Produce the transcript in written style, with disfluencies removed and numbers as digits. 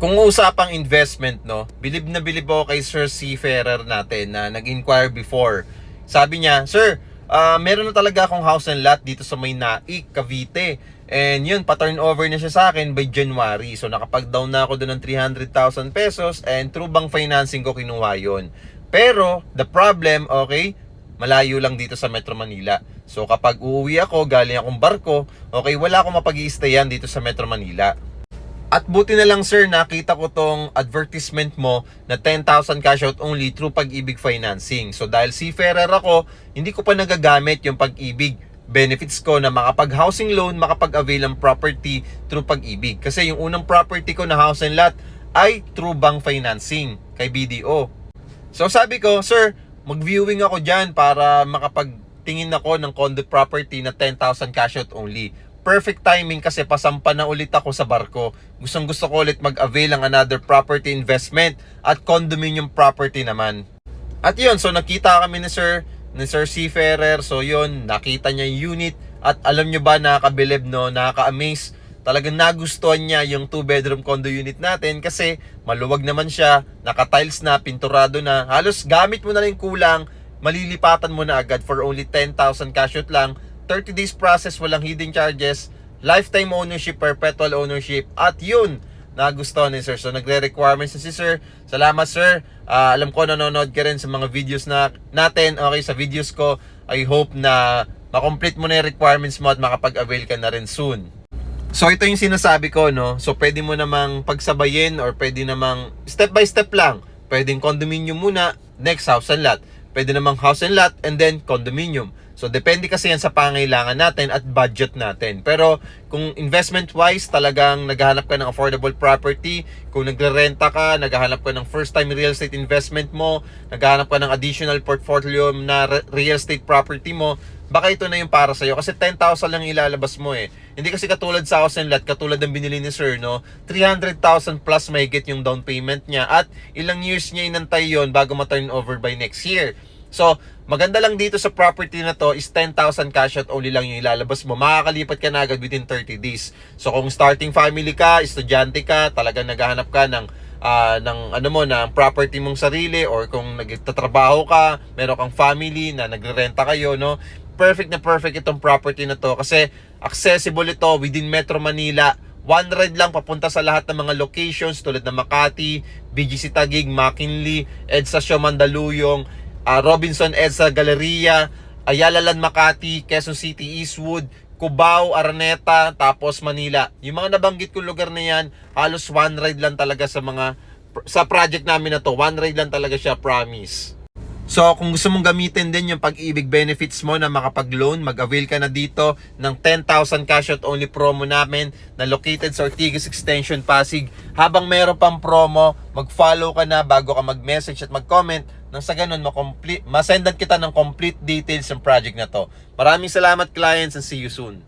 Kung usapang investment, no, bilib na bilib ako kay Sir Seafarer natin na nag-inquire before. Sabi niya, Sir, meron na talaga akong house and lot dito sa may Naik, Cavite. And yun, pa-turn over na siya sa akin by January. So nakapag-down na ako doon ng 300,000 pesos and through bank financing ko kinuha yun. Pero, the problem, okay, malayo lang dito sa Metro Manila. So kapag uuwi ako, galing akong barko, okay, wala akong mapag-i-stayan dito sa Metro Manila. At buti na lang sir, nakita ko tong advertisement mo na 10,000 cash out only through Pag-ibig Financing. So dahil seafarer ako, hindi ko pa nagagamit yung Pag-ibig benefits ko na makapag-housing loan, makapag-avail ng property through Pag-ibig. Kasi yung unang property ko na house and lot ay through bank financing kay BDO. So sabi ko, sir, mag-viewing ako dyan para makapagtingin ako ng condo property na 10,000 cash out only. Perfect timing kasi pasampa na ulit ako sa barko. Gustong gusto ko ulit mag-avail ng another property investment at condominium property naman. At yun, so nakita kami ni Sir Seafarer. So yun, nakita niya yung unit. At alam nyo ba, nakakabilib no, nakaka-amaze. Talagang nagustuhan niya yung 2-bedroom condo unit natin kasi maluwag naman siya, naka-tiles na, pinturado na. Halos gamit mo na lang kulang, malilipatan mo na agad for only 10,000 cash out lang. 30 days process, walang hidden charges, lifetime ownership, perpetual ownership, at yun, nagustuhan ni sir. So nagre-requirements na si sir. Salamat sir. Alam ko nanonood ka rin sa mga videos natin, okay, sa videos ko. I hope na makomplete mo na yung requirements mo at makapag-avail ka na rin soon. So ito yung sinasabi ko, no? So pwede mo namang pagsabayin or pwede namang step by step lang. Pwedeng condominium muna, next house and lot. Pwede namang house and lot and then condominium. So, depende kasi yan sa pangailangan natin at budget natin. Pero, kung investment-wise, talagang naghahanap ka ng affordable property, kung nagre-renta ka, naghahanap ka ng first-time real estate investment mo, naghahanap ka ng additional portfolio na real estate property mo, baka ito na yung para sa'yo. Kasi 10,000 lang ilalabas mo eh. Hindi kasi katulad sa house and lot, katulad ng binili ni sir, no? 300,000 plus may get yung down payment niya at ilang years niya inantay yon bago ma-turn over by next year. So, maganda lang dito sa property na to is 10,000 cash out only lang yung ilalabas mo. Makakalipat ka na agad within 30 days. So, kung starting family ka, estudyante ka, talagang naghahanap ka ng property mong sarili, or kung nagtatrabaho ka, meron kang family na nagrerenta kayo, no? Perfect na perfect itong property na to kasi accessible ito within Metro Manila. One ride lang papunta sa lahat ng mga locations tulad ng Makati, BGC Taguig, McKinley, EDSA Shaw Mandaluyong, Robinson EDSA Galleria, Ayala Land Makati, Quezon City Eastwood, Cubao, Araneta, tapos Manila. Yung mga nabanggit kong lugar na yan, halos one ride lang talaga sa project namin na to. One ride lang talaga siya, promise. So, kung gusto mong gamitin din yung Pag-ibig benefits mo na makapag-loan, mag-avail ka na dito ng 10,000 cash out only promo namin na located sa Ortigas Extension, Pasig. Habang meron pang promo, mag-follow ka na bago ka mag-message at mag-comment nang sa ganun masendan kita ng complete details ng project na to. Maraming salamat clients and see you soon.